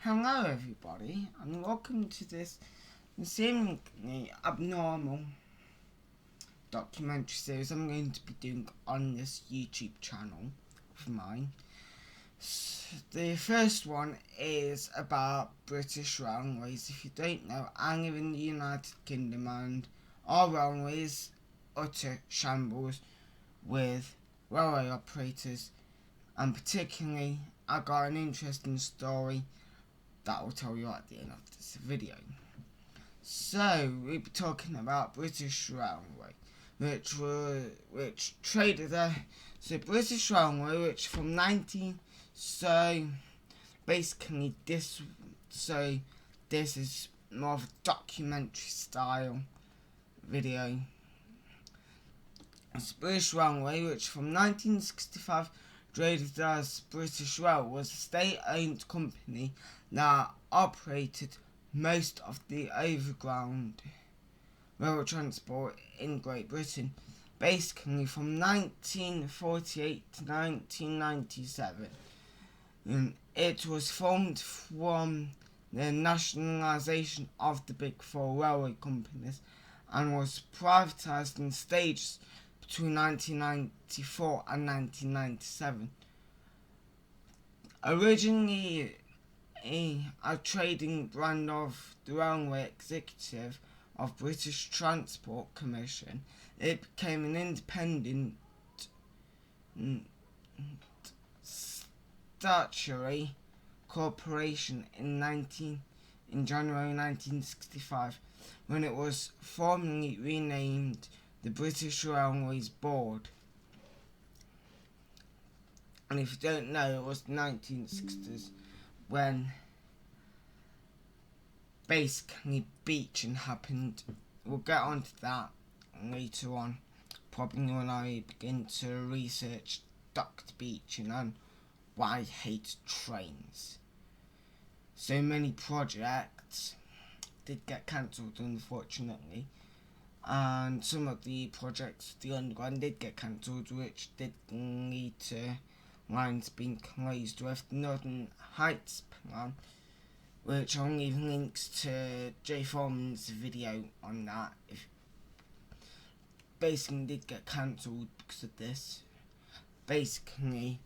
Hello everybody, and welcome to this seemingly abnormal documentary series I'm going to be doing on this YouTube channel of mine. The first one is about British railways. If you don't know, I live in the United Kingdom and our railways utter shambles with railway operators, and particularly I got an interesting story that I'll tell you at the end of this video. So we'll be talking about British Railway, which traded there. So British Railway, which from basically this is more of a documentary style video. So British Railway, which from 1965 traded as British Rail, was a state-owned company that operated most of the overground rail transport in Great Britain, basically from 1948 to 1997. It was formed from the nationalisation of the big four railway companies and was privatised in stages between 1994 and 1997. Originally a trading brand of the Railway Executive of British Transport Commission, it became an independent statutory corporation in January 1965, when it was formally renamed the British Railways Board. And if you don't know, it was the 1960s when basically beaching happened. We'll get onto that later on, probably when I begin to research Dr. Beeching and why I hate trains. So many projects did get cancelled, unfortunately, and some of the projects, the underground, did get cancelled, which did lead to lines being closed, with the Northern Heights plan, which I'll leave links to Jay Foreman's video on that. If basically did get cancelled because of this. Basically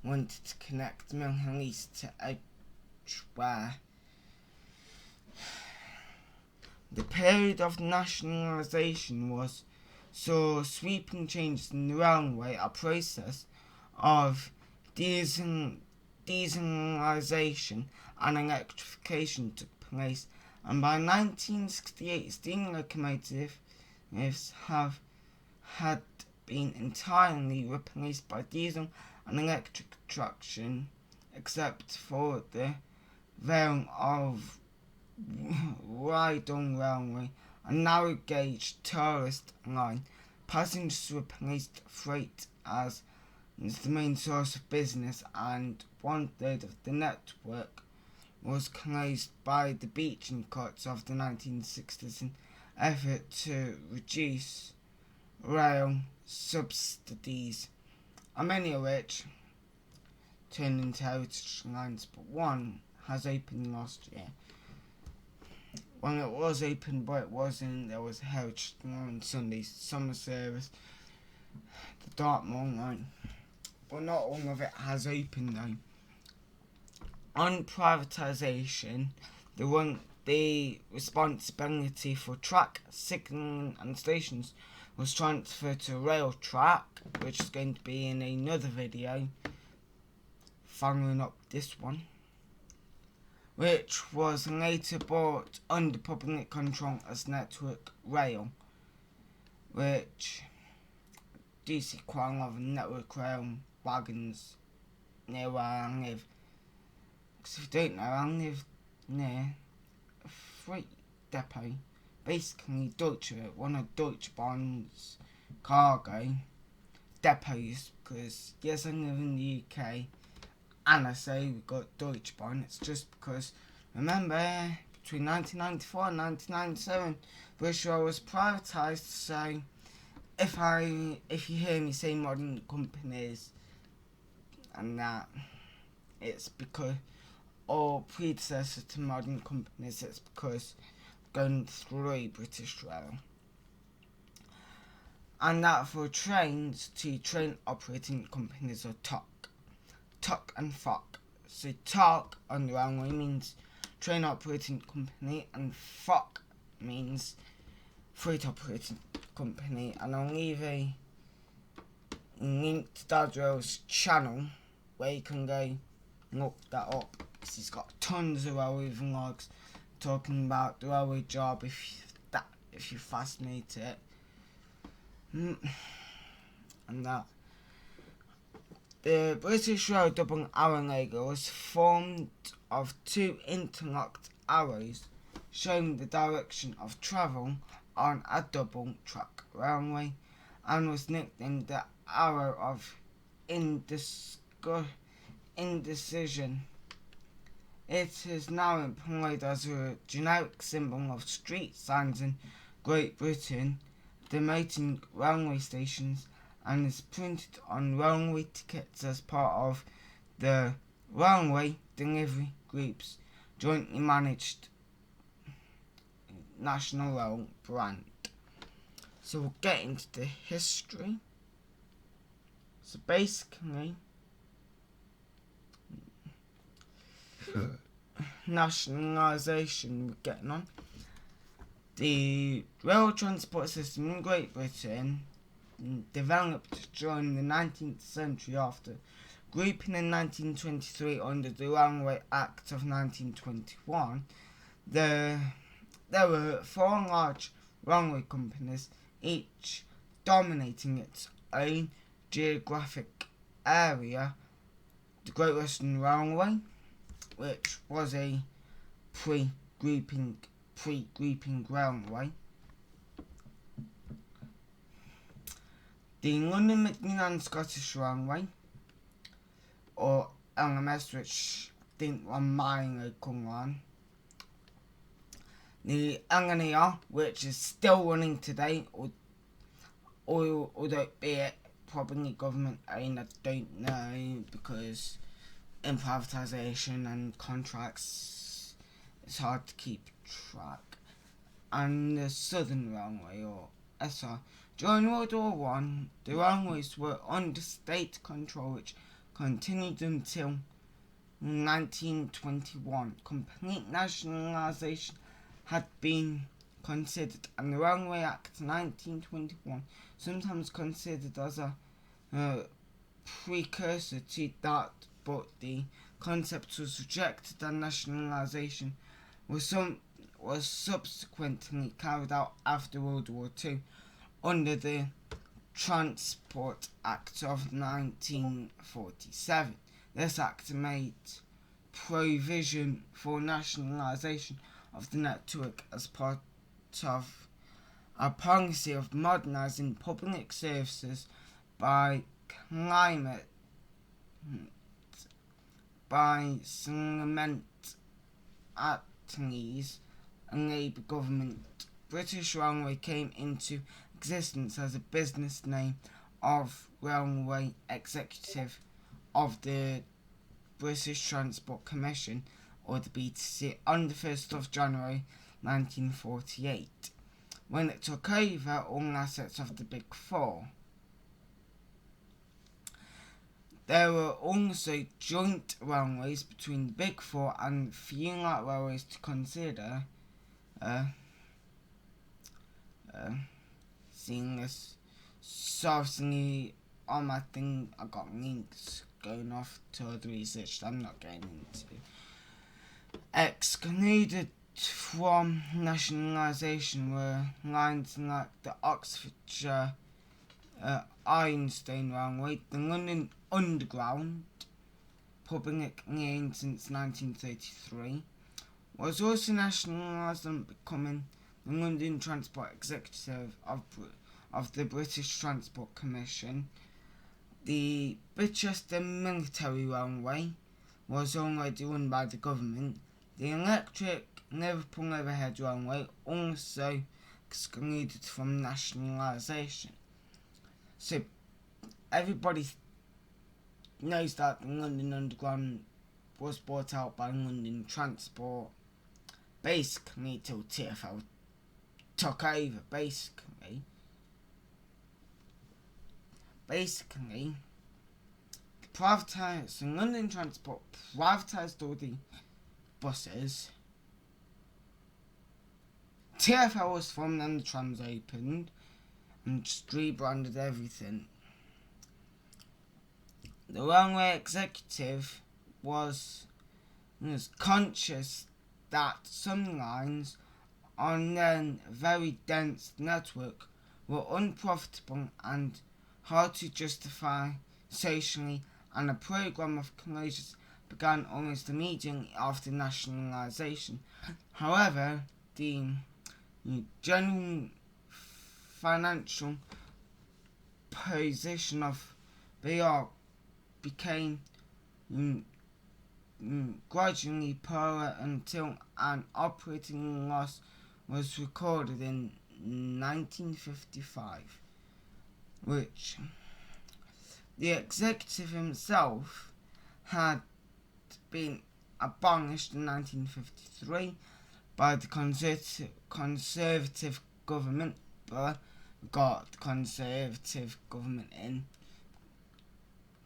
wanted to connect Milton East to Edgware. The period of nationalisation saw sweeping changes in the railway. A process of dieselisation and electrification took place, and by 1968 steam locomotives had been entirely replaced by diesel and electric traction, except for the Vale of Rydal Railway, a narrow gauge tourist line. Passengers replaced freight as the main source of business, and 1/3 of the network was closed by the beaching cuts of the 1960s in effort to reduce rail subsidies, and many of which turned into heritage lines, but one has opened last year. When it was open, but it wasn't, there was a heritage line on Sundays, summer service, the Dartmoor line, but not all of it has opened though. On privatisation, the responsibility for track, signalling and stations was transferred to Rail Track, which is going to be in another video following up this one, which was later brought under public control as Network Rail, which do see quite a lot of Network Rail wagons near where I live. Because if you don't know, I live near a freight depot, basically one of Deutsche Bahn's cargo depots, because yes, I live in the UK and I say we got Deutsche Bahn, it's just because, remember, between 1994 and 1997, British Rail was privatised, so if you hear me say modern companies and that, it's because or predecessor to modern companies. It's because going through British Rail. And that for trains to train operating companies or TOC. TOC and FOC. So TOC on the railway means train operating company, and FOC means freight operating company. And I'll leave a link to Dad Rail's channel where you can go look that up, because he's got tons of railway vlogs talking about the railway job if you're fascinated. And that the British Rail double arrow logo was formed of two interlocked arrows showing the direction of travel on a double track railway, and was nicknamed the arrow of indecision. It is now employed as a generic symbol of street signs in Great Britain, denoting railway stations, and is printed on railway tickets as part of the Railway Delivery Group's jointly managed National Rail brand. So we'll get into the history. So basically, nationalisation we're getting on. The rail transport system in Great Britain developed during the 19th century after grouping in 1923 under the Railway Act of 1921. There were four large railway companies, each dominating its own geographic area. The Great Western Railway, which was a pre-grouping railway. The London, Midland and Scottish Railway, or LMS, which I think was my local one. The LNER, which is still running today, although be it probably government owned, I don't know, because in privatization and contracts, it's hard to keep track. And the Southern Railway, or SR. During World War One, the railways were under state control, which continued until 1921. Complete nationalisation had been considered, and the Railway Act 1921, sometimes considered as a precursor to that, but the concept was rejected, and nationalisation was subsequently carried out after World War II under the Transport Act of 1947. This act made provision for nationalisation of the network as part of a policy of modernising public services by Clement Attlee's Labour government. British Railway came into existence as a business name of Railway Executive of the British Transport Commission, or the BTC, on the 1st of January 1948, when it took over all assets of the Big Four. There were also joint railways between the Big Four and few light railways to consider. Seeing this, so on my thing, I got links going off to other research that I'm not getting into. Excluded from nationalisation were lines like the Oxfordshire Ironstone Railway, the London Underground, publicly owned since 1933, was also nationalised and becoming the London Transport Executive of the British Transport Commission. The Bicester Military Railway was already run by the government. The electric Liverpool Overhead Railway also excluded from nationalisation. So everybody knows that the London Underground was bought out by London Transport, basically till TfL took over. Basically, London Transport privatised all the buses. TfL was formed and the trams opened, and just rebranded everything. The railway executive was conscious that some lines on their very dense network were unprofitable and hard to justify socially, and a programme of closures began almost immediately after nationalisation. However, the general financial position of BR became gradually poorer until an operating loss was recorded in 1955, which the executive himself had been abolished in 1953 by the Conservative government, but got Conservative government in,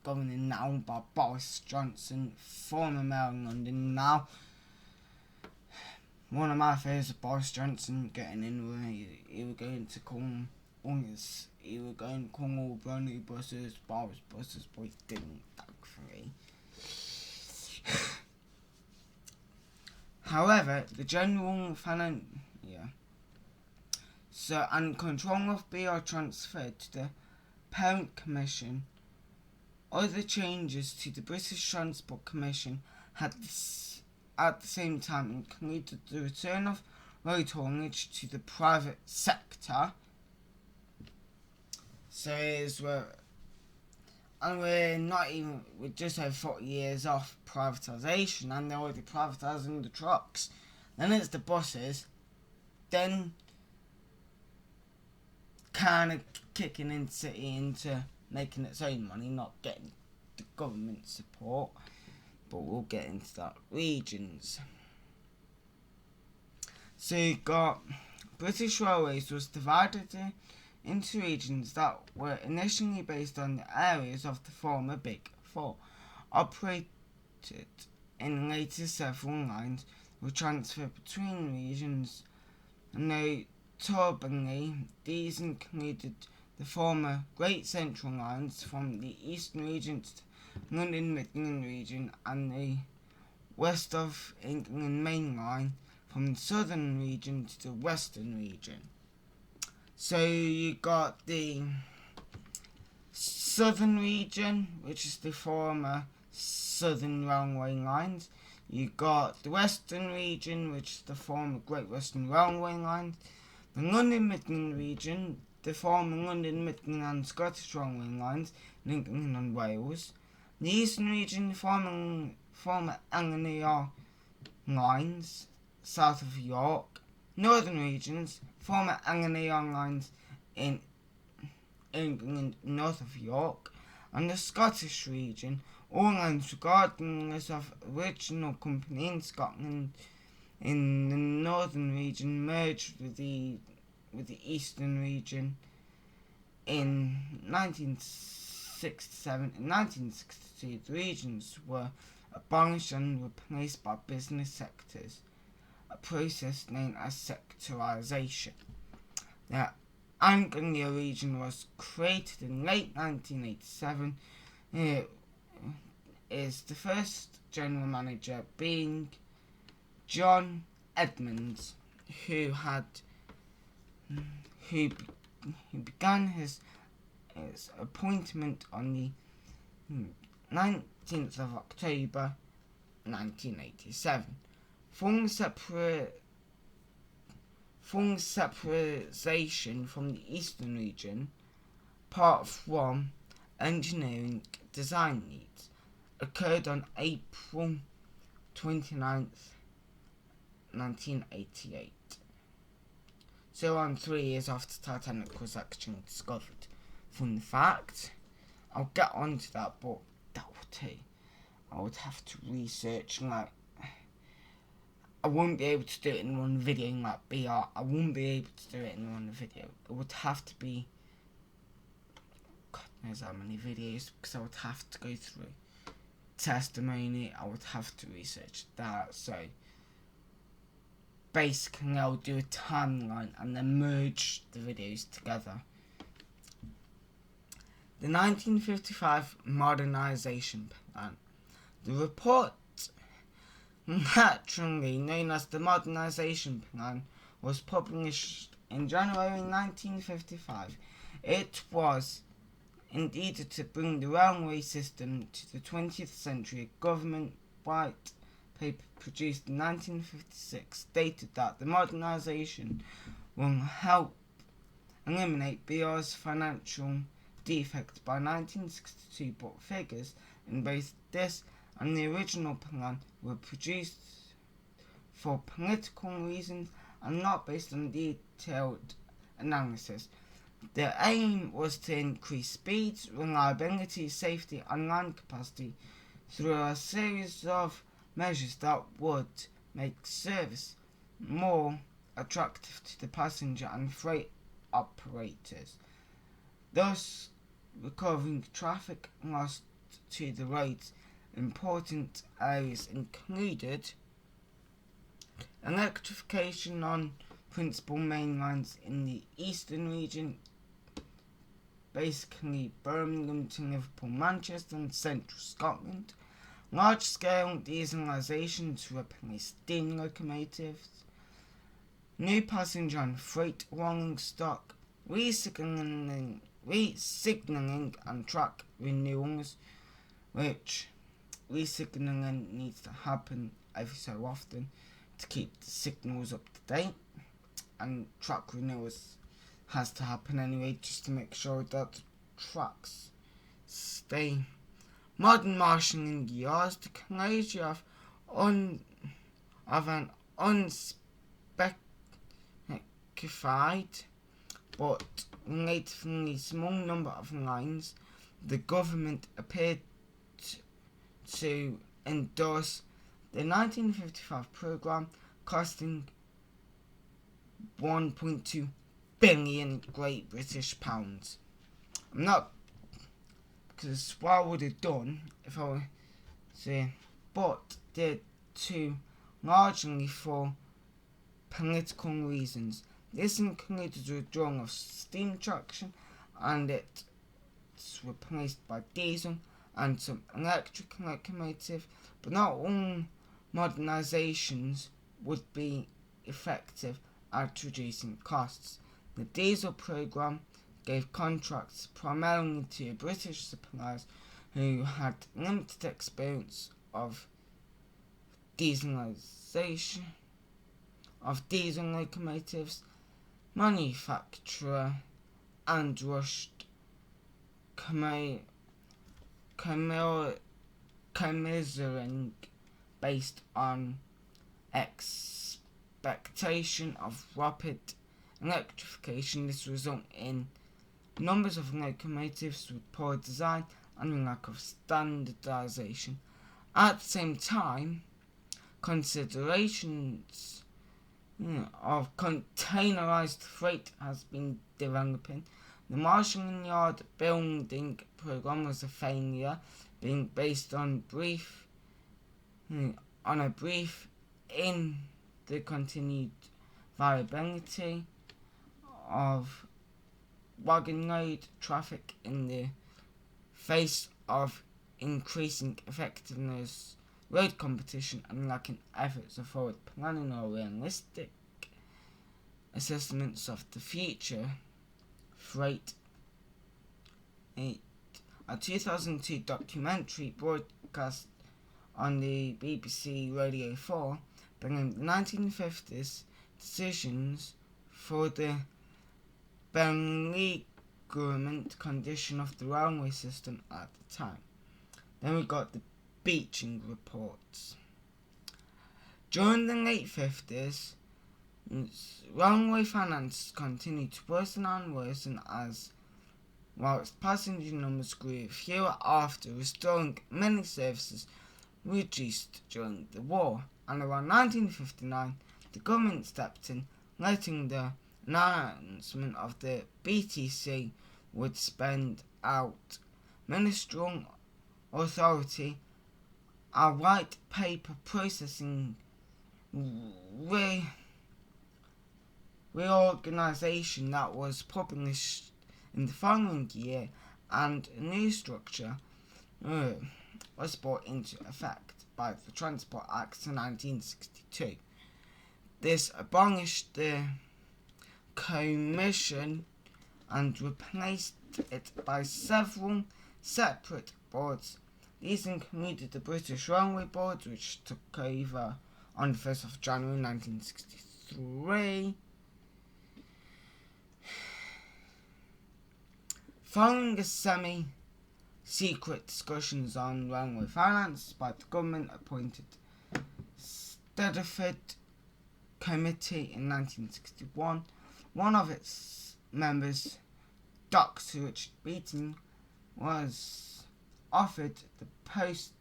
governing now by Boris Johnson, former Mayor of London. Now, one of my favourites of Boris Johnson getting in, where he was going to call all brand new buses Boris buses, but he didn't, thankfully. However, the general and control of BR transferred to the Parent Commission. Other changes to the British Transport Commission had at the same time included the return of road haulage to the private sector. We're just over 40 years off privatisation, and they're already privatising the trucks. Then it's the buses, then kind of kicking into making its own money, not getting the government support. But we'll get into that. Regions. So you got British Railways was divided into regions that were initially based on the areas of the former Big Four. Operated in later, several lines were transferred between regions. Notably, these included the former Great Central lines from the Eastern region to the London Midland region, and the West of England Main Line from the Southern region to the Western region. So you got the Southern region, which is the former Southern Railway lines. You got the Western region, which is the former Great Western Railway lines. The London Midland region, the former London Midland and Scottish Railway lines in England and Wales. The Eastern region, the former LNER lines south of York. Northern regions, former LNER lines in England north of York. And the Scottish region, all lines regardless of original company in Scotland in the northern region merged with the eastern region in 1967. In 1962, the regions were abolished and replaced by business sectors, a process known as sectorisation. The Anglia region was created in late 1987. It is the first general manager being John Edmonds, who began his appointment on the 19th of October 1987. Full separation from the Eastern region, apart from engineering design needs, occurred on April 29th, 1988. So on 3 years after Titanic was actually discovered. Fun fact, I'll get onto that, but that will too. I would have to research, like, I wouldn't be able to do it in one video, like BR. I wouldn't be able to do it in one video. It would have to be, God knows how many videos, because I would have to go through testimony. I would have to research that. So basically, I'll do a timeline and then merge the videos together. The 1955 Modernization Plan. The report, naturally known as the Modernization Plan, was published in January 1955. It was indeed to bring the railway system to the 20th century. A government white paper produced in 1956 stated that the modernisation will help eliminate BR's financial defects by 1962, but figures in both this and the original plan were produced for political reasons and not based on detailed analysis. The aim was to increase speeds, reliability, safety and land capacity through a series of measures that would make service more attractive to the passenger and freight operators, thus recovering traffic lost to the roads. Important areas included electrification on principal main lines in the eastern region, basically Birmingham to Liverpool, Manchester and central Scotland, large-scale dieselisation to replace steam locomotives, new passenger and freight rolling stock, re-signalling and track renewals, which re-signalling needs to happen every so often to keep the signals up to date, and track renewals has to happen anyway just to make sure that tracks stay. Modern marshalling yards, the closure of an unspecified but relatively small number of lines. The government appeared to endorse the 1955 programme, costing £1.2 billion Great British pounds. I'm not, because what I would have done if I were to, but did too largely for political reasons. This included the withdrawal of steam traction and it's replaced by diesel and some electric locomotive, but not all modernisations would be effective at reducing costs. The diesel programme gave contracts primarily to British suppliers who had limited experience of dieselisation of diesel locomotives, manufacturer and rushed commiserating based on expectation of rapid electrification. This resulted in numbers of locomotives with poor design and lack of standardisation. At the same time, considerations of containerised freight has been developing. The marshalling yard building programme was a failure, being based on a belief in the continued viability of wagon load traffic in the face of increasing effectiveness, road competition and lacking efforts of forward planning or realistic assessments of the future freight. A 2002 documentary broadcast on the BBC Radio 4 bringing the 1950s decisions for the beleaguerment condition of the railway system at the time. Then we got the Beeching reports. During the late 50s, railway finance continued to worsen and worsen whilst passenger numbers grew fewer after restoring many services reduced during the war, and around 1959 the government stepped in, letting the announcement of the BTC would spend out ministerial authority, a white paper processing reorganisation that was published in the following year, and a new structure was brought into effect by the Transport Act of 1962. This abolished the Commission and replaced it by several separate boards. These included the British Railway Board, which took over on the 1st of January 1963. Following a semi-secret discussions on railway finance by the government-appointed Stedford Committee in 1961, one of its members, Dr. Richard Beaton, was offered the post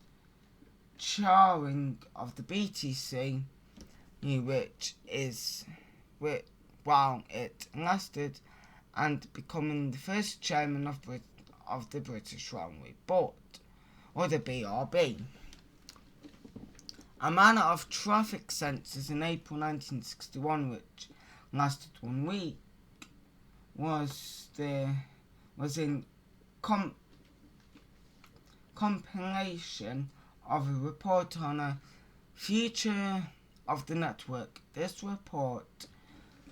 chairing of the BTC, while it lasted, and becoming the first chairman of the British Railway Board, or the BRB. A manner of traffic census in April 1961, which lasted 1 week, was in compilation of a report on a future of the network. This report,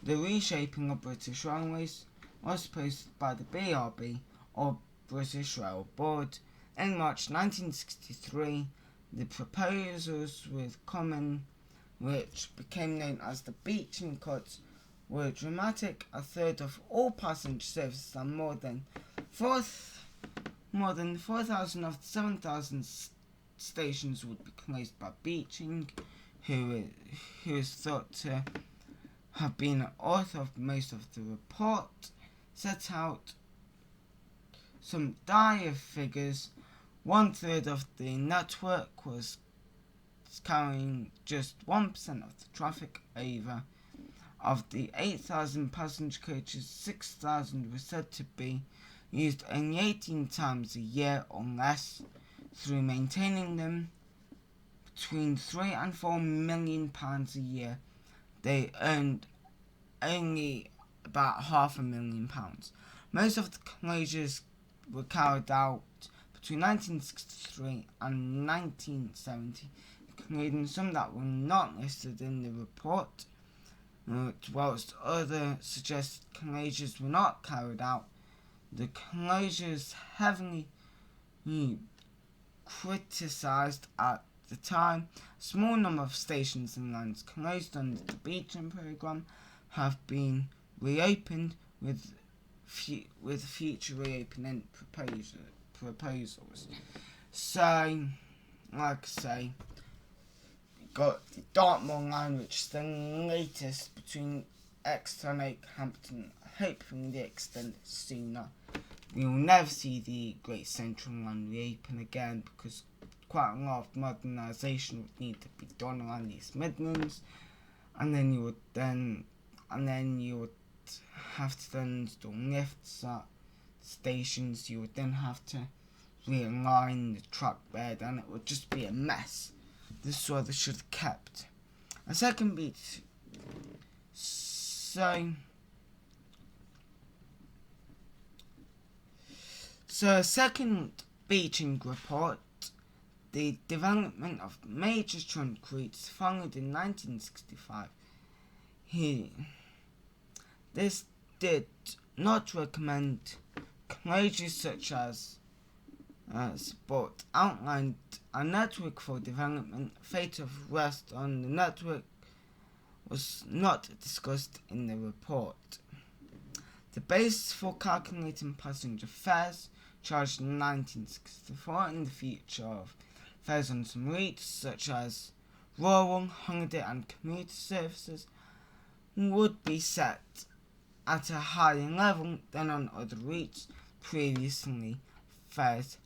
The Reshaping of British Railways, was posted by the BRB, or British Rail Board, in March 1963. The proposals with common, which became known as the Beeching Cuts, were dramatic. A third of all passenger services and more than 4,000 of the 7,000 stations would be closed by Beeching, who is thought to have been the author of most of the report, set out some dire figures. 1/3 of the network was carrying just 1% of the traffic over. Of the 8,000 passenger coaches, 6,000 were said to be used only 18 times a year or less. Through maintaining them between £3 and £4 million a year, they earned only about £500,000. Most of the closures were carried out between 1963 and 1970, including some that were not listed in the report, whilst other suggested closures were not carried out. The closures heavily criticised at the time. A small number of stations and lines closed under the Beeching programme have been reopened with future reopening proposals. So, like I say, we got the Dartmoor line, which is the latest between Exeter and Okehampton, hoping the extended sooner. We will never see the Great Central Line reopen again because quite a lot of modernisation would need to be done around the East Midlands, and then you would have to then install lifts at stations. You would then have to realign the track bed, and it would just be a mess. This is what they should have kept. A second beat. So a second Beeching report, the development of major trunk routes, followed in 1965. This did not recommend closures such as but outlined a network for development. Fate of rest on the network was not discussed in the report. The basis for calculating passenger fares charged in 1964 in the future of fares on some routes such as rural, holiday and commuter services would be set at a higher level than on other routes. Previously, fares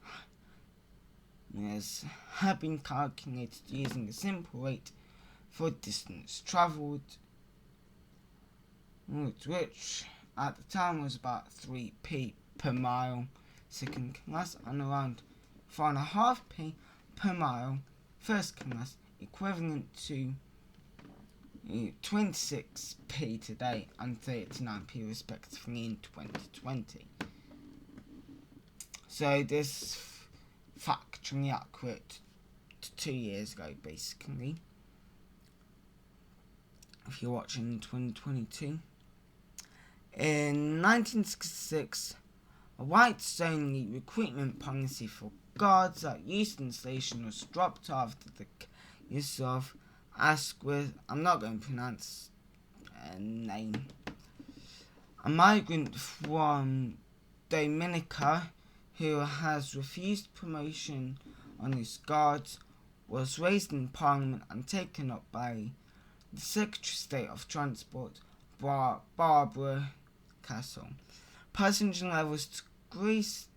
have been calculated using a simple rate for distance travelled, which at the time was about 3p per mile second class and around 4.5p per mile first class, equivalent to 26p today and 39p respectively in 2020. So this factually accurate to 2 years ago, basically, if you're watching in 2022. In 1966, a whites-only recruitment policy for guards at Euston Station was dropped after the case of Asquith, I'm not going to pronounce a name, a migrant from Dominica who has refused promotion on his guards, was raised in Parliament and taken up by the Secretary of State of Transport, Barbara Castle. Passenger levels decreased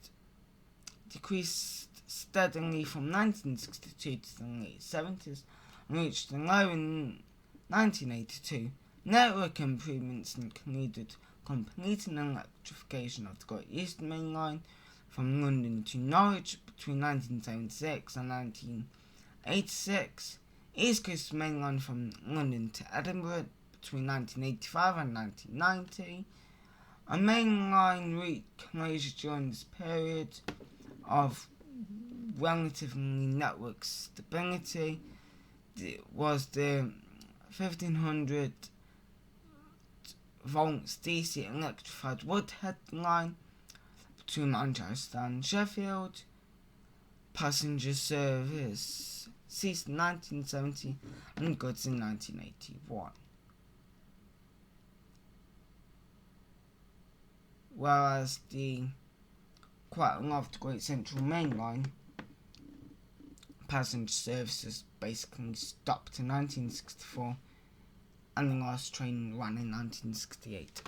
steadily from 1962 to the late 70s and reached a low in 1982. Network improvements included completing electrification of the Great Eastern Main Line from London to Norwich between 1976 and 1986, East Coast Main Line from London to Edinburgh between 1985 and 1990, a mainline route closure during this period of relatively network stability was the 1500 volts DC electrified Woodhead line between Manchester and Sheffield. Passenger service ceased in 1970 and goods in 1981. Whereas the quite loved Great Central Main Line passenger services basically stopped in 1964 and the last train ran in 1968.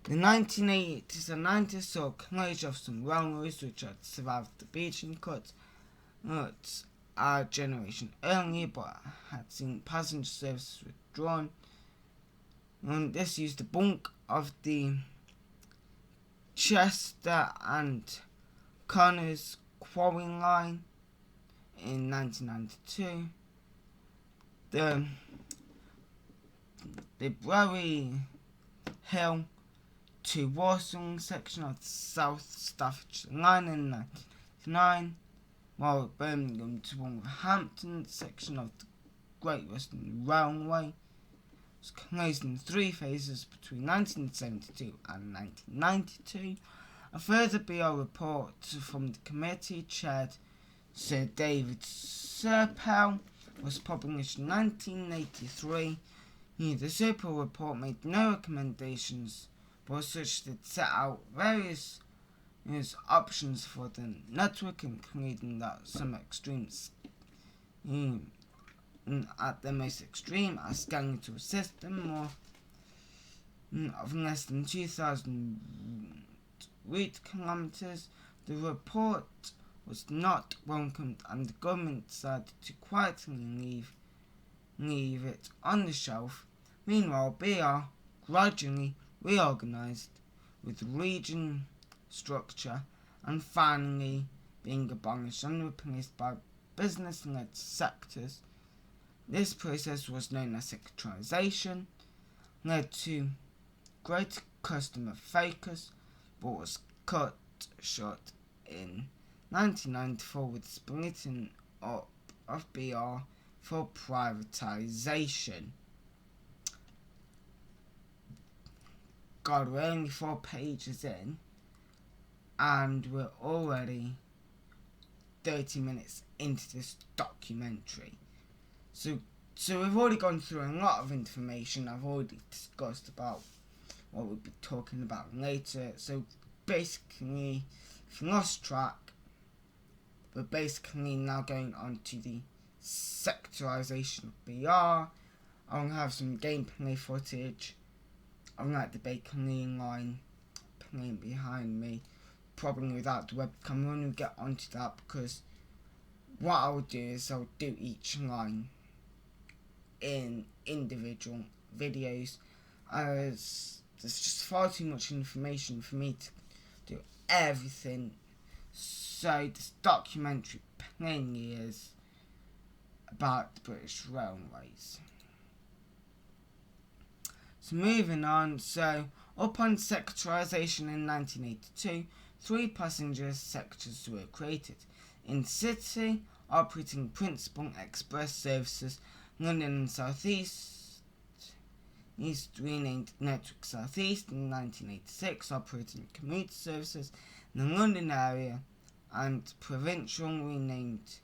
The 1980s and 90s saw closure of some railways which had survived the beaching cuts our generation earlier but had seen passenger services withdrawn, and this used the bulk of the Chester and Connors Quarry Line in 1992. The Bury Hill to Walsall section of the South Staffordshire Line in 1999, while Birmingham to Wolverhampton section of the Great Western Railway was closed in 3 phases between 1972 and 1992. A further BR report from the committee chaired Sir David Serpell was published in 1983. The Serpell report made no recommendations, but such that set out various options for the network, including that some extremes at the most extreme a skeletal system of less than 2,000 route kilometres. The report was not welcomed and the government decided to quietly leave it on the shelf. Meanwhile, BR gradually reorganised with region structure and finally being abolished and replaced by business-led sectors. This process was known as sectorisation, led to great customer focus, but was cut short in 1994 with splitting up of BR for privatization. God, we're only 4 pages in and we're already 30 minutes into this documentary. So we've already gone through a lot of information. I've already discussed about what we'll be talking about later. So basically, if you lost track, we're basically now going on to the sectorisation of BR. I'll have some gameplay footage. I'm like the Bacon line playing behind me, probably without the webcam. We'll only get onto that because what I'll do is I'll do each line in individual videos, as there's just far too much information for me to do everything. So this documentary plainly is about the British Railways. So moving on, so upon sectorisation in 1982, 3 passenger sectors were created. In City, operating principal express services, London and South East, renamed Network South East in 1986, operating commuter services in the London area, and provincial renamed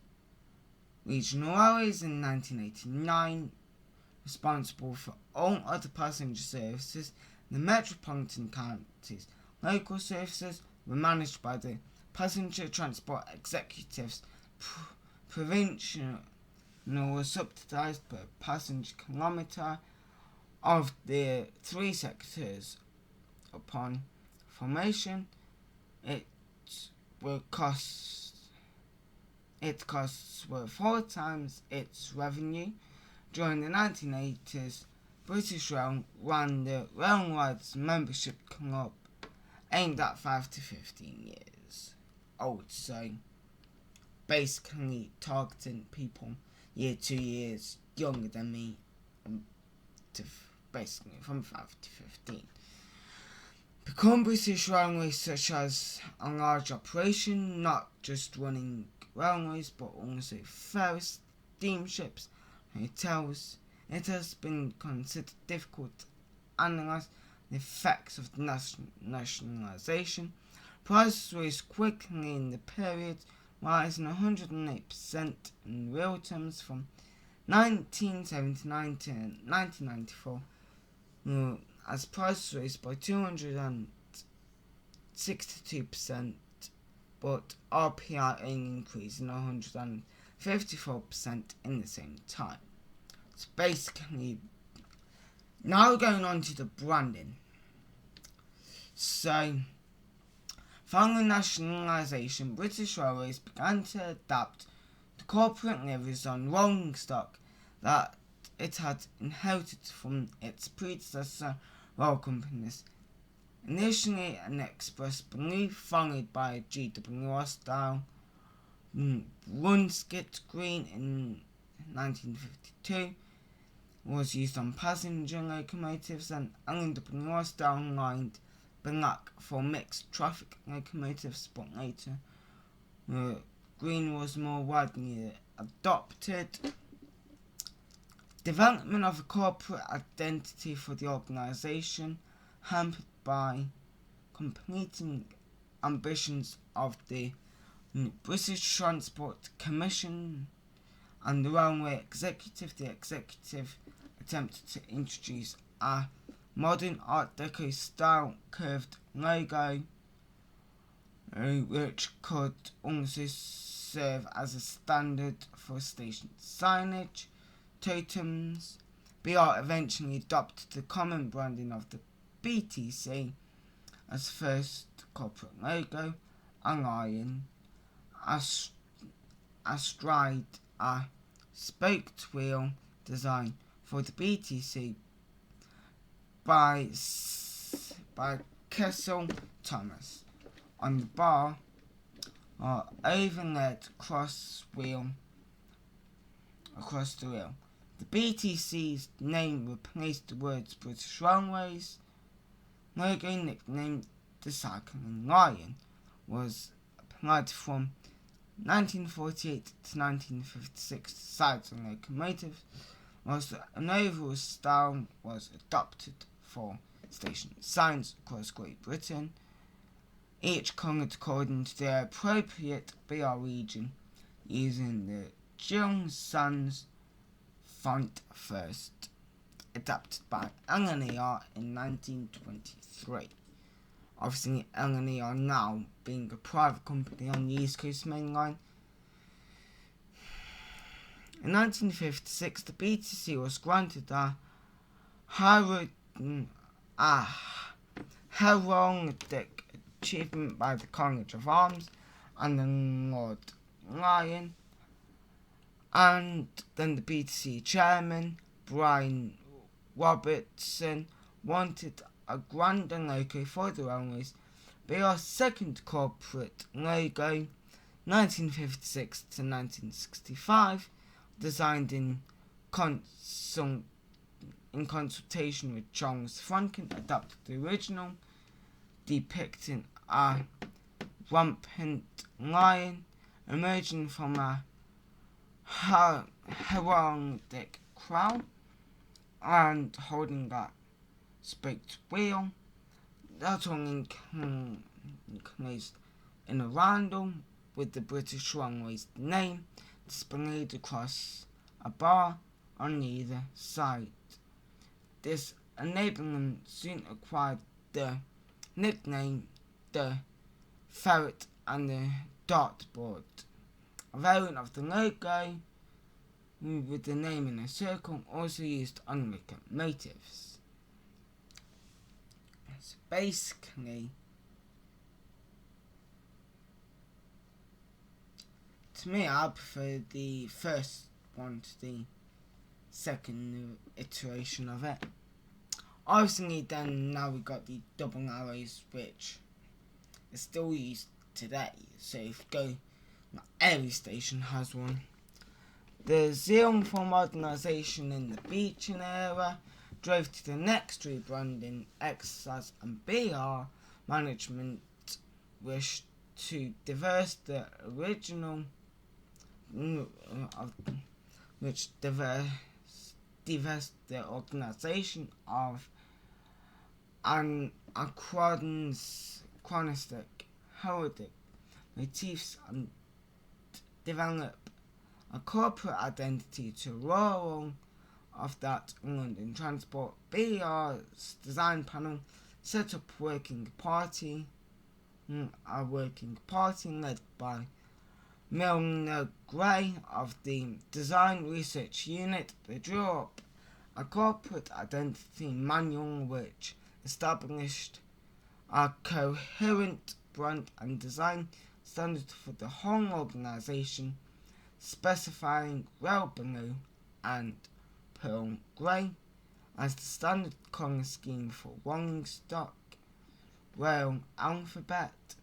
Regional Railways in 1989, responsible for all other passenger services. The metropolitan counties local services were managed by the passenger transport executives. Provincial was subsidised per passenger kilometre of the 3 sectors. Upon formation, its costs were 4 times its revenue. During the 1980s, British Rail ran the Railrides Membership Club, aimed at 5 to 15 years old, so basically targeting people 2 years younger than me, to basically from 5 to 15. Become British Railways such as a large operation, not just running railways but also ferries, steamships, hotels. It has been considered difficult to analyse the effects of the nationalisation. Prices rose quickly in the period, rising 108% in real terms from 1979 to 1994, as prices rose by 262%, but RPI only increased 154% in the same time. So basically, now going on to the branding. So, following nationalisation, British Railways began to adapt the corporate liveries on rolling stock that it had inherited from its predecessor rail companies. Initially an express blue, followed by a GWR style Runskit green in 1952, was used on passenger locomotives, and LWR style lined black for mixed traffic locomotives, but later green was more widely adopted. Development of a corporate identity for the organisation, hampered by completing ambitions of the British Transport Commission and the Railway Executive. The executive attempted to introduce a modern Art Deco style curved logo, which could also serve as a standard for station signage. Totems. BR eventually adopted the common branding of the BTC as first corporate logo, a lion astride a spoked wheel design for the BTC by Kessel Thomas. On the bar are overlaid cross wheel across the wheel. The BTC's name replaced the words British Railways. Logo, nicknamed the Cycling Lion, was applied from 1948 to 1956 to sides and locomotives, whilst an overall style was adopted for station signs across Great Britain, each coloured according to their appropriate BR region, using the Jill Sans font first, adapted by LNER in 1923. Obviously, LNER now being a private company on the East Coast Main Line. In 1956, the BTC was granted a heraldic achievement by the College of Arms and the Lord Lion, And then the B2C chairman, Brian Robertson, wanted a grander logo for the railways. BR's second corporate logo, 1956 to 1965, designed in consultation with Charles Franklin, adapted the original, depicting a rampant lion emerging from a heraldic crown and holding a spiked wheel. That one enclosed in a roundel with the British Railways name displayed across a bar on either side. This enabling soon acquired the nickname the ferret and the dartboard. A variant of the logo with the name in a circle also used on locomotives. So basically, to me, I prefer the first one to the second iteration of it. Obviously, then now we got the double arrows, which is still used today. So if you go, every station has one. The zeal for modernisation in the Beeching era drove to the next rebranding exercise, and BR management wished to divest the original, which divest the organisation of an anachronistic heraldic motifs and develop a corporate identity to rural of that London Transport. BR's design panel set up a working party led by Milner Gray of the Design Research Unit. They drew up a corporate identity manual which established a coherent brand and design standard for the whole organisation, specifying rail blue and pearl grey as the standard colour scheme for rolling stock, rail alphabet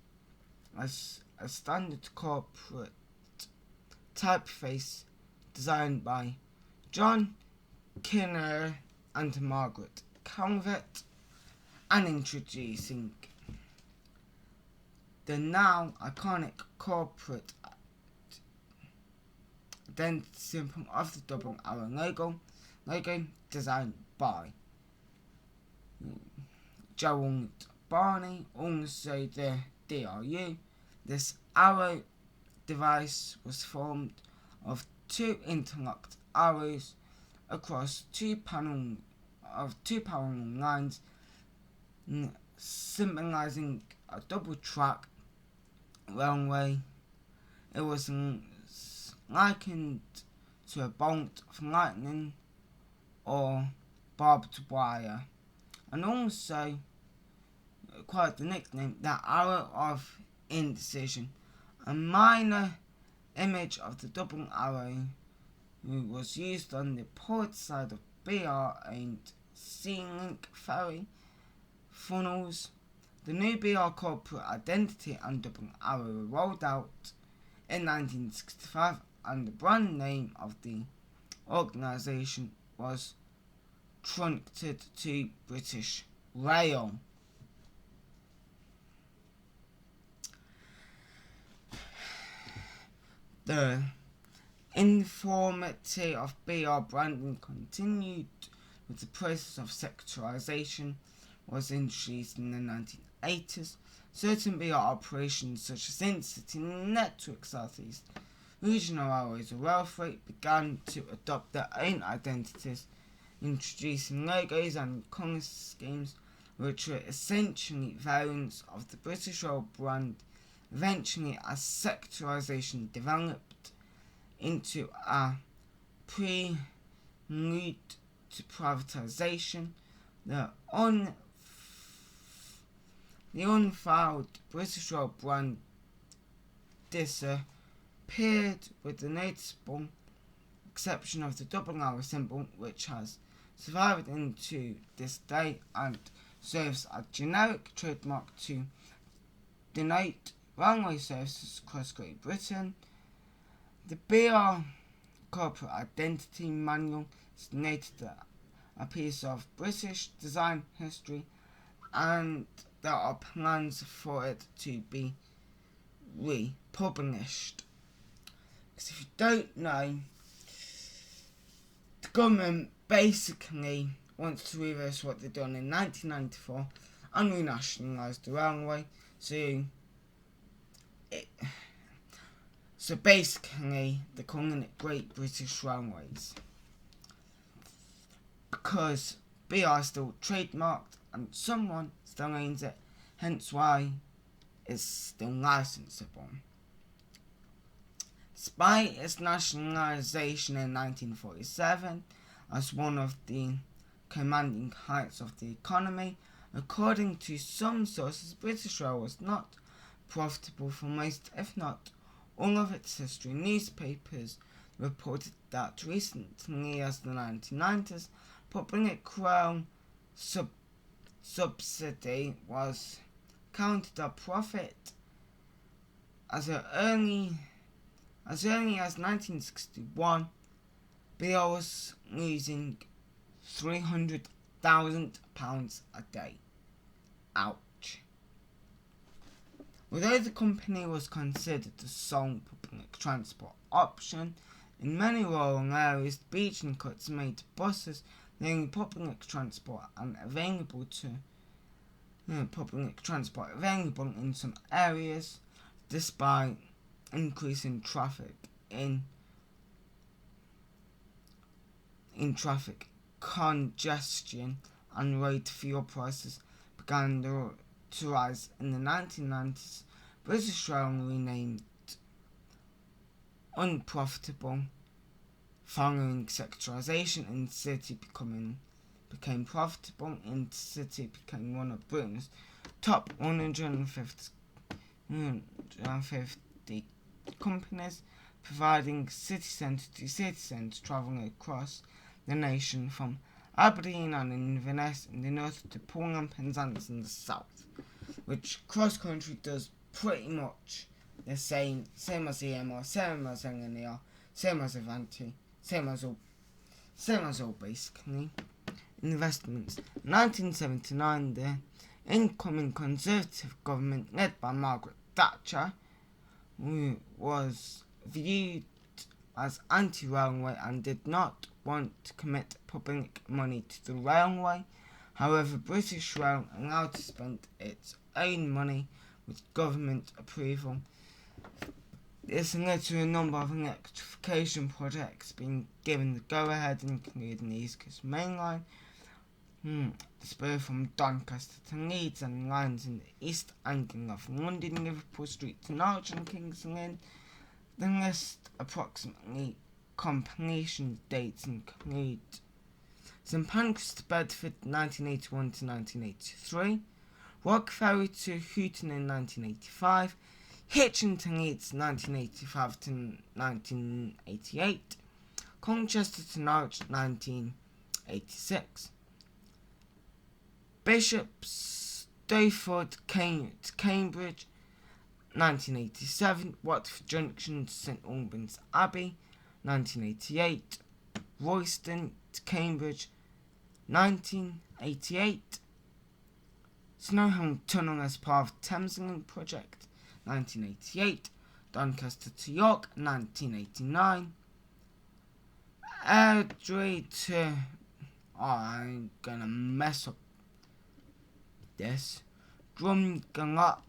as a standard corporate typeface designed by John Kinner and Margaret Calvert, and introducing the now iconic corporate identity symbol of the double arrow logo designed by Gerald Barney, also the DRU. This arrow device was formed of two interlocked arrows across two parallel lines, symbolising a double track railway. It was likened to a bolt of lightning or barbed wire, and also quite the nickname, the arrow of indecision. A minor image of the double arrow was used on the port side of BR and Sea-Link ferry funnels. The new BR corporate identity and double arrow were rolled out in 1965, and the brand name of the organisation was truncated to British Rail. The informality of BR branding continued with the process of sectorisation was introduced in the 1980s. Certain BR operations such as Intercity Network Southeast, Regional Railways or Rail Freight began to adopt their own identities, introducing logos and colour schemes which were essentially variants of the British Rail brand. Eventually, as sectorisation developed into a prelude to privatization, the unfiled British Rail brand disappeared with the noticeable exception of the double arrow symbol, which has survived into this day and serves as generic trademark to denote railway services across Great Britain. The BR Corporate Identity Manual is noted a piece of British design history, and there are plans for it to be republished. Because if you don't know, the government basically wants to reverse what they've done in 1994 and renationalise the railway. So basically, they're calling it Great British Railways, because BR is still trademarked and someone still owns it, hence why it's still licensable. Despite its nationalisation in 1947 as one of the commanding heights of the economy, according to some sources, British Rail was not profitable for most, if not all, of its history. Newspapers reported that recently, as the 1990s, public rail subsidy was counted a profit. As early as 1961, BR was losing £300,000 a day. Ouch. Although the company was considered the sole public transport option, in many rural areas, the beaten cuts made buses the only public transport available in some areas, despite increasing traffic in traffic congestion, and road fuel prices began to rise in the 1990s. British Rail renamed unprofitable following sectorisation. Intercity became profitable. Intercity became one of Britain's top 150 companies, providing city centre to city centre, travelling across the nation from Aberdeen and Inverness in the north to Poole and Penzance in the south, which cross-country does pretty much the same as EMR, same as LNER, same as Avanti, same as all basically. Investments. 1979, the incoming Conservative government led by Margaret Thatcher was viewed as anti-railway and did not want to commit public money to the railway. However, British Rail allowed to spend its own money with government approval. This led to a number of electrification projects being given the go-ahead, including the East Coast Main Line, the spur from Doncaster to Leeds, and lines in the East Anglia of London, Liverpool Street to Norwich and King's Lynn. The list approximately completion dates include St Pancras to Bedford 1981 to 1983, Rock Ferry to Houghton in 1985, Hitchin to Leeds 1985 to 1988, Colchester to Norwich 1986, Bishop's Stortford to Cambridge 1987, Watford Junction to St Albans Abbey 1988, Royston to Cambridge 1988, Snowhelm Tunnel as part of Thameslink project 1988, Doncaster to York 1989, Airdrie to I'm gonna mess up this, Drumgalock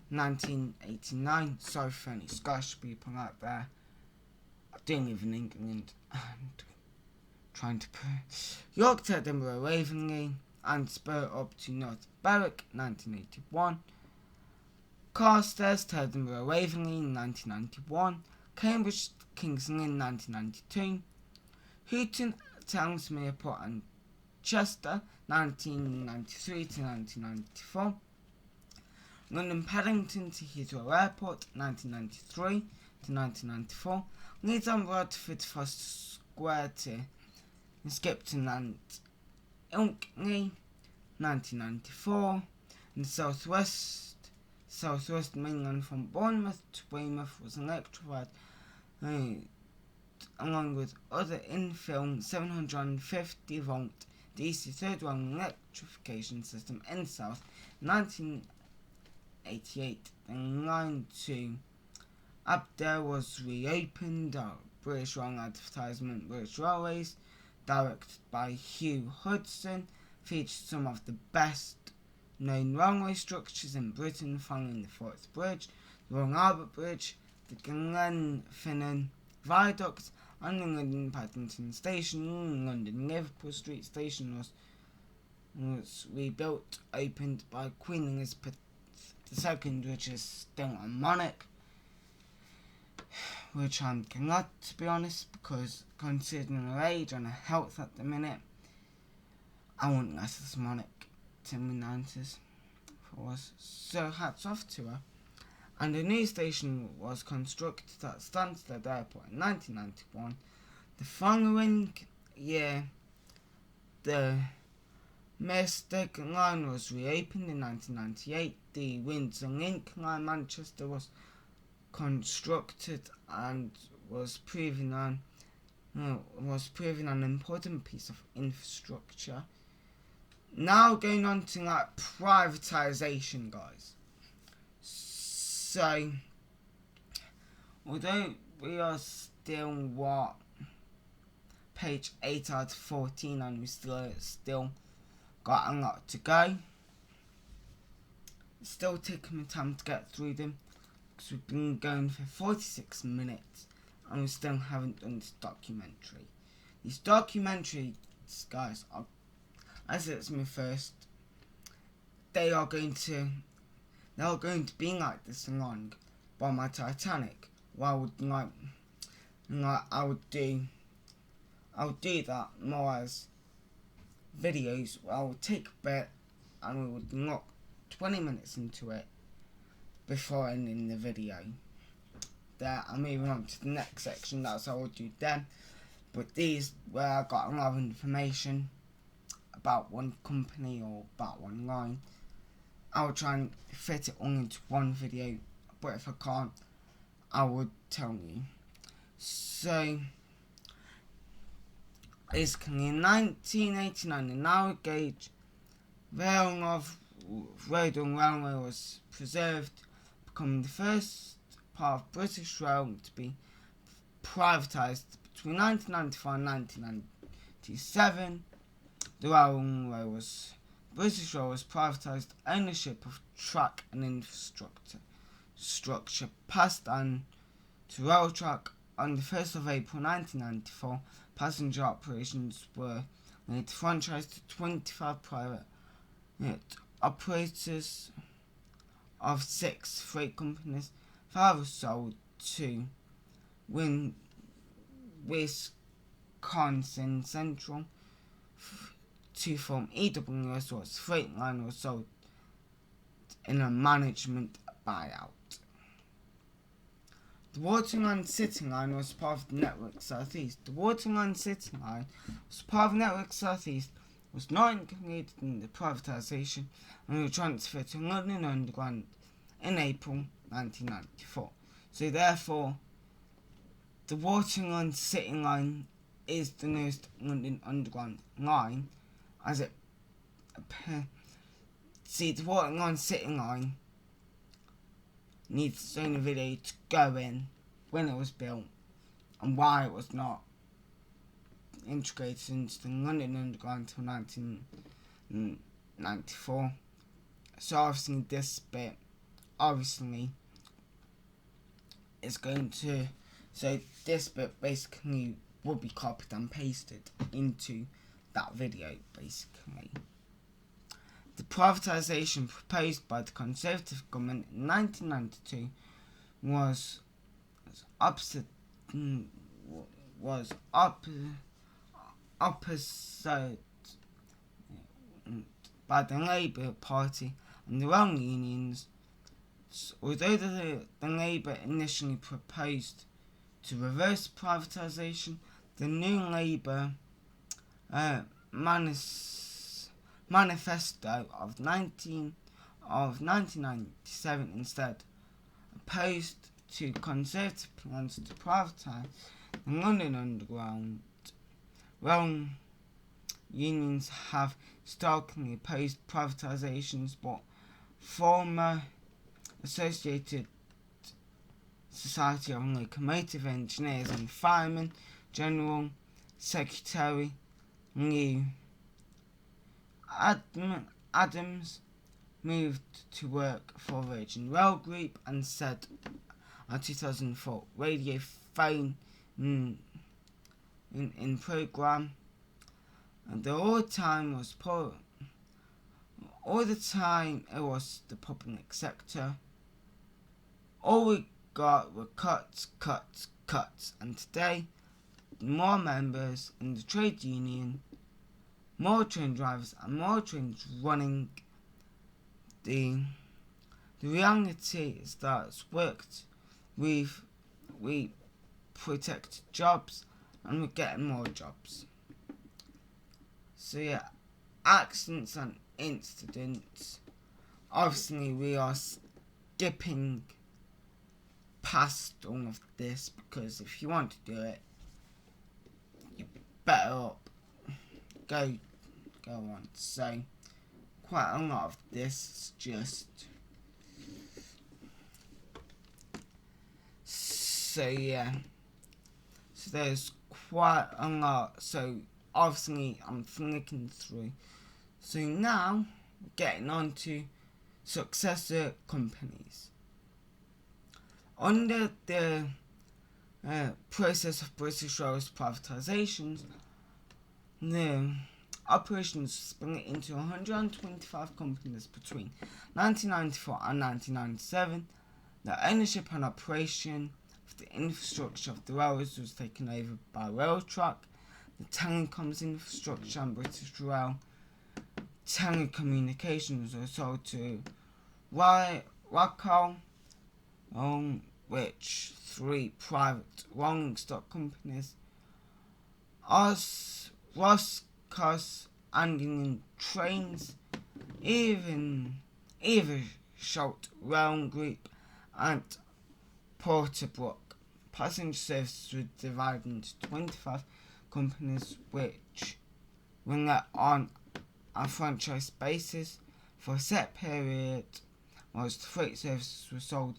1989. Sorry for any Scottish people out there. I do live in England and trying to put York to Edinburgh Waverley and Spur up to North Berwick 1981, Carstairs to Edinburgh Waverley 1991, Cambridge to King's Lynn 1992, Houghton to Ellesmere Port and Chester 1993 to 1994, London Paddington to Heathrow Airport 1993 to 1994, Leeds and Bradford Foster Square to Skipton and Ilkley, 1994, and Southwest Mainland from Bournemouth to Weymouth was electrified, along with other in-film 750-volt DC third-round electrification system in South. 1988, the line to Aberdeen was reopened. British Rail advertisement, British Railways, directed by Hugh Hudson, featured some of the best known railway structures in Britain, following the Forth Bridge, the Royal Albert Bridge, the Glenfinnan Viaduct, and the London Paddington Station. London Liverpool Street Station was rebuilt, opened by Queen Elizabeth II, which is still a monarch, which I'm glad, to be honest, because considering her age and her health at the minute, I wouldn't last as monarch to my 90s if it was. So hats off to her. And a new station was constructed at Stansted Airport in 1991. The following year, the Mystic Line was reopened in 1998. The Windsor Link Line Manchester was constructed and was proving an important piece of infrastructure. Now going on to privatization, guys. So, although we are still page 8 out of 14, and we still got a lot to go, it's still taking me time to get through them, because we've been going for 46 minutes and we still haven't done this documentary. These documentaries, guys, are, as it's my first, they are going to be like this long by my Titanic. Well, I would do that more as videos where I would take a bit and we would knock 20 minutes into it before ending the video. There, I'm moving on to the next section. That's how I would do then. But these, where I got a lot of information about one company or about one line, I will try and fit it all into one video, but if I can't, I would tell you. So, basically in 1989, the narrow gauge rail of road and railway was preserved, becoming the first part of British Rail to be privatised between 1995 and 1997. The British Rail was privatised. Ownership of track and infrastructure passed on to Railtrack. On the 1st of April 1994, passenger operations were made franchised to 25 private operators of 6 freight companies. 5 were sold to Wisconsin Central to form EWS, whilst Freightline was sold in a management buyout. The Waterline City Line was part of the Network Southeast. The Waterline City Line was part of Network Southeast, was not included in the privatisation, and was transferred to London Underground in April 1994. So therefore, the Waterline City Line is the newest London Underground line, as it the Waterline City Line needs its own video to go in when it was built and why it was not integrated into the London Underground until 1994. So obviously this bit is going to, so this bit basically will be copied and pasted into that video basically. The privatisation proposed by the Conservative government in 1992 was opposite by the Labour Party and the rail unions. Although the Labour initially proposed to reverse privatisation, the New Labour manifesto of 1997 instead opposed to Conservative plans to privatise the London Underground. Well, unions have historically opposed privatisations, but former Associated Society of Locomotive Engineers and Firemen General Secretary Lou Adams moved to work for Virgin Rail Group and said a 2004 radio phone in programme, and all the time it was the public sector. All we got were cuts, and today more members in the trade union, more train drivers and more trains running. The reality is that it's worked. We protect jobs and we're getting more jobs. So yeah, accidents and incidents. Obviously we are skipping past all of this because if you want to do it, you better go on. So quite a lot of this is just so yeah. So there's quite a lot. So obviously I'm flicking through. So now we're getting on to successor companies. Under the process of British Rail's privatisations, the operations split into 125 companies between 1994 and 1997. The ownership and operation of the infrastructure of the railways was taken over by Railtrack. The telecoms infrastructure and British Rail telecommunications were sold to Waco, which three private rolling stock companies, Roscos and in trains, Eversholt Rail Group and Porterbrook. Passenger services were divided into 25 companies which were let on a franchise basis for a set period, whilst freight services were sold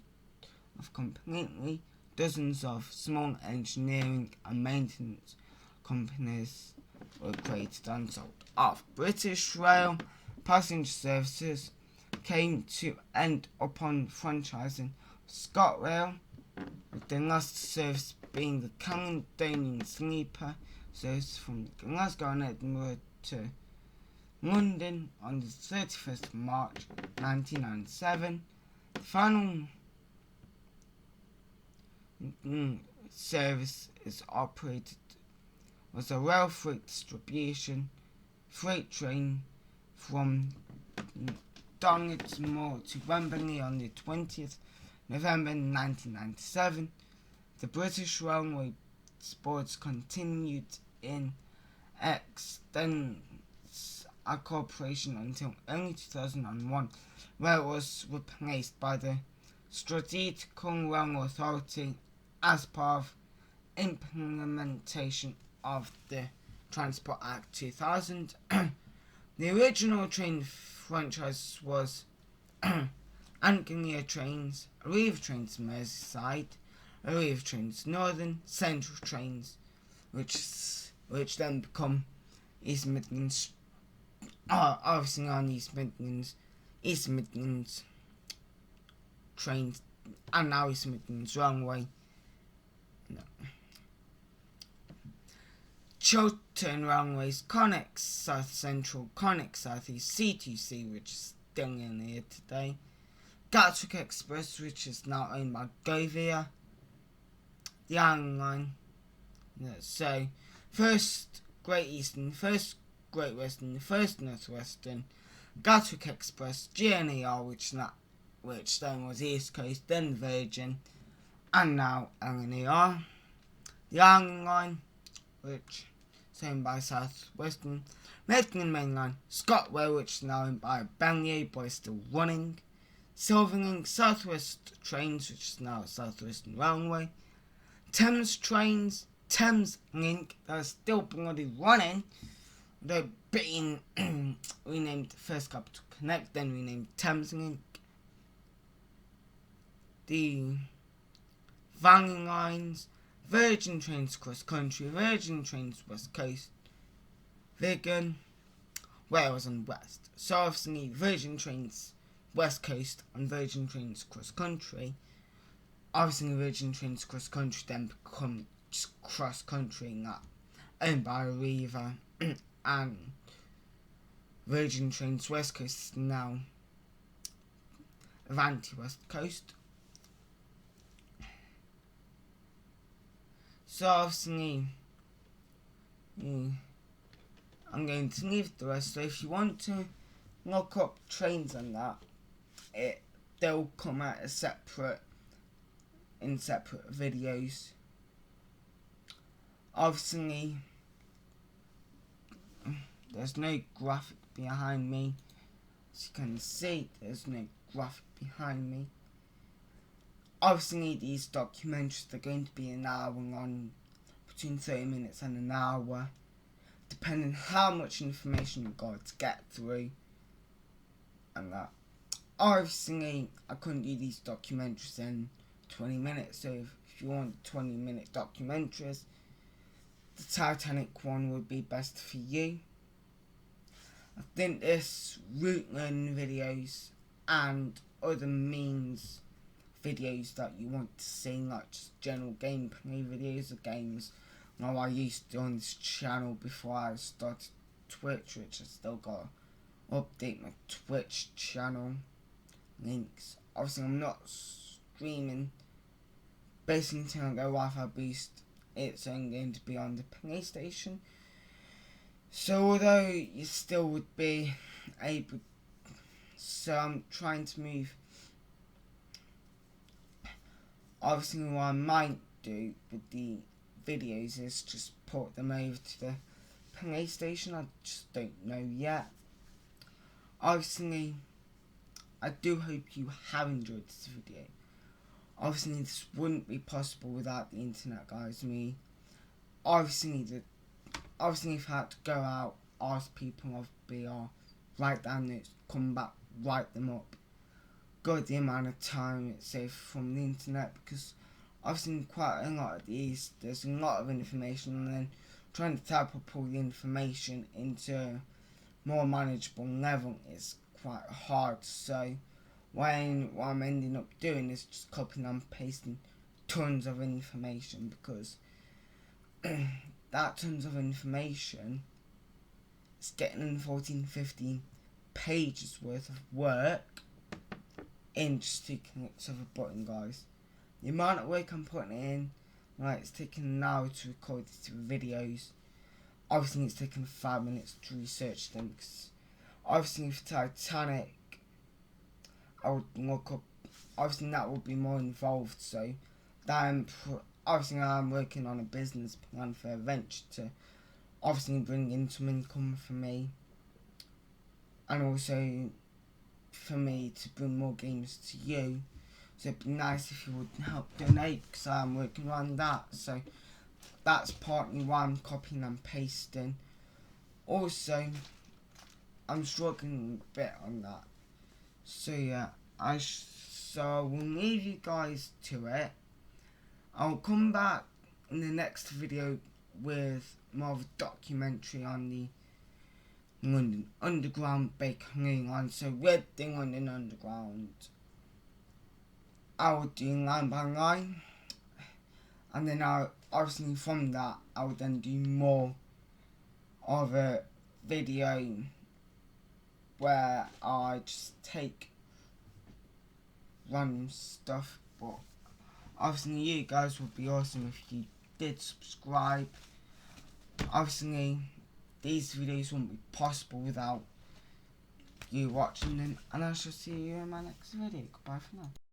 off completely. Dozens of small engineering and maintenance companies were created and sold off. British Rail passenger services came to end upon franchising ScotRail, with the last service being the Caledonian Sleeper service from Glasgow and Edinburgh to London on the 31st of March 1997. The final service is operated was a rail freight distribution freight train from Dongett Moor to Wembley on the 20th November 1997. The British Railway Boards continued in extensive cooperation until early 2001, where it was replaced by the Strategical Rail Authority as part of implementation of the Transport Act 2000. The original train franchise was Anglia Trains, Arriva Trains Merseyside, Arriva Trains Northern, Central Trains, which then become East Midlands, obviously on East Midlands Trains, and now East Midlands Railway. No. Chiltern Railways, Connex South Central, Connex South East, C2C, which is still in here today, Gatwick Express, which is now owned by Govia, the Iron Line. So, First Great Eastern, First Great Western, First North Western, Gatwick Express, GNER, which then was East Coast, then Virgin, and now LNER. The Iron Line, which is owned by South Western, American Main Line, ScotRail, which is now owned by Banlieue but is still running, Silverlink, South West Trains, which is now South Western Railway, Thames Trains, Thames Link, that is still bloody running, though being renamed First Capital Connect, then renamed Thames Link, the Valley Lines, Virgin Trains Cross Country, Virgin Trains West Coast, Wigan, Wales and West. So obviously Virgin Trains West Coast and Virgin Trains Cross Country. Obviously Virgin Trains Cross Country then become Cross Country, and that owned by Arriva, and Virgin Trains West Coast is now Avanti West Coast. So obviously, I'm going to leave the rest. So if you want to look up trains and that, they'll come out as separate videos. Obviously, there's no graphic behind me. As you can see, there's no graphic behind me. Obviously, these documentaries are going to be an hour long, between 30 minutes and an hour, depending how much information you've got to get through, and that. Obviously, I couldn't do these documentaries in 20 minutes, so if you want 20-minute documentaries, the Titanic one would be best for you. I think this route learning videos and other means videos that you want to see, like just general gameplay videos of games. Now I used to on this channel before I started Twitch, which I still got to update my Twitch channel links. Obviously I'm not streaming basically until I go Wi-Fi boost. It's only going to be on the PlayStation. So although you still would be able, so I'm trying to move. Obviously what I might do with the videos is just port them over to the PlayStation. I just don't know yet. Obviously, I do hope you have enjoyed this video. Obviously this wouldn't be possible without the internet, guys. Obviously if I had to go out, ask people of BR, write down notes, come back, write them up, got the amount of time it saved from the internet, because obviously quite a lot of these, there's a lot of information, and then trying to type up all the information into a more manageable level is quite hard. So what I'm ending up doing is just copying and pasting tons of information, because that tons of information is getting in 14-15 pages worth of work in just 2 clicks of a button, guys. The amount of work I'm putting in, like it's taken an hour to record these videos. Obviously it's taken 5 minutes to research them, because obviously for Titanic I would look up, obviously that would be more involved, so that obviously I'm working on a business plan for a venture to obviously bring in some income for me, and also for me to bring more games to you. So it'd be nice if you would help donate, because I'm working on that. So that's partly why I'm copying and pasting. Also, I'm struggling a bit on that. So yeah, so I will leave you guys to it. I'll come back in the next video with more of a documentary on the London Underground Bakery line. So with the London Underground, I will do line by line, and then obviously from that I will then do more of a video where I just take random stuff. But obviously you guys would be awesome if you did subscribe. Obviously these videos wouldn't be possible without you watching them, and I shall see you in my next video. Goodbye for now.